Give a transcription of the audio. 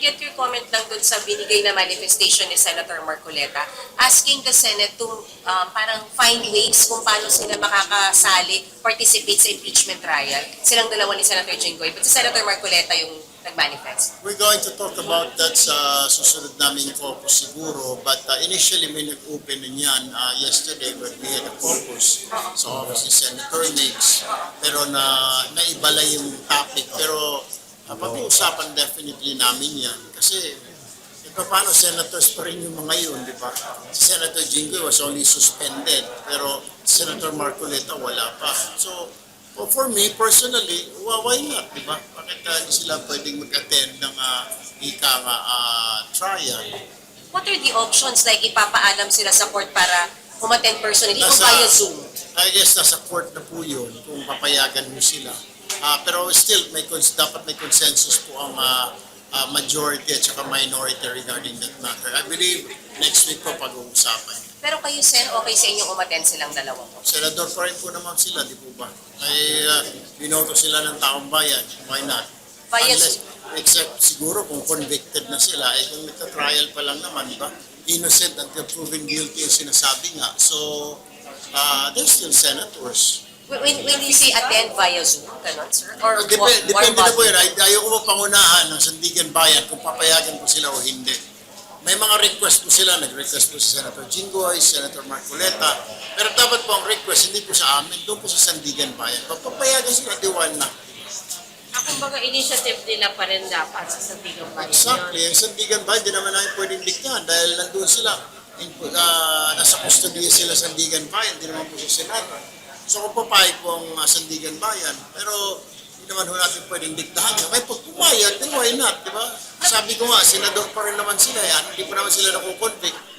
get your comment lang dun sa binigay na manifestation ni Senator Marcoleta, asking the Senate to parang find ways kung paano sila makakasali, participate sa impeachment trial. Silang dalawa ni Senator Jinggoy, but si Senator Marcoleta yung nag-manifest. We're going to talk about that sa susunod naming caucus siguro, but initially may nag-open na yan yesterday when we had a caucus sa office ni Senator Nix, pero naibala yung topic, pero pag-uusapan definitely namin yan kasi paano senators pa rin yung mga yun, di ba? Si Senator Jinggoy was only suspended, pero Senator Marcoleta wala pa. So, for me, personally, why not, di ba? Bakit hindi sila pwedeng mag-attend ng trial? What are the options? Like ipapaalam sila sa court para umattend personally o via Zoom? I guess nasa court na po yun kung papayagan mo sila. Pero still, dapat may consensus po ang majority at saka minority regarding that matter. I believe next week po pag-uusapan. Pero kayo, Sen, okay sa inyong umattend silang dalawa po? Senador pa rin po naman sila, di po ba? Ay binoto sila ng taong bayan. Why not? Except siguro kung convicted na sila, kung nagka-trial pa lang naman, di ba? Innocent until proven guilty yung sinasabi nga. So, they're still senators. When you say attend via Zoom, ganun, sir? Or Depende na po yun. Ayaw ko pangunahan ng Sandigan Bayan kung papayagan ko sila o hindi. May mga request po sila. Nag-request po si Senator Jinggoy, Senator Marcoleta. Pero dapat po ang request, hindi po sa amin, doon po sa Sandigan Bayan. Pag papayagan sila, diwan na. Kumbaga initiative nila pa rin dapat sa Sandigan Bayan. Exactly. Ang Sandigan Bayan, di naman namin pwedeng diktahan dahil nandun sila. Nasa custody sila sa Sandigan Bayan, di naman po sa Senado. So kung papayag po ang Sandigan Bayan, pero hindi naman ho natin pwedeng diktahan yun. May pag pumayag, then why not, di ba? Sabi ko nga, senador pa rin naman sila yan, hindi pa naman sila nakukonvict.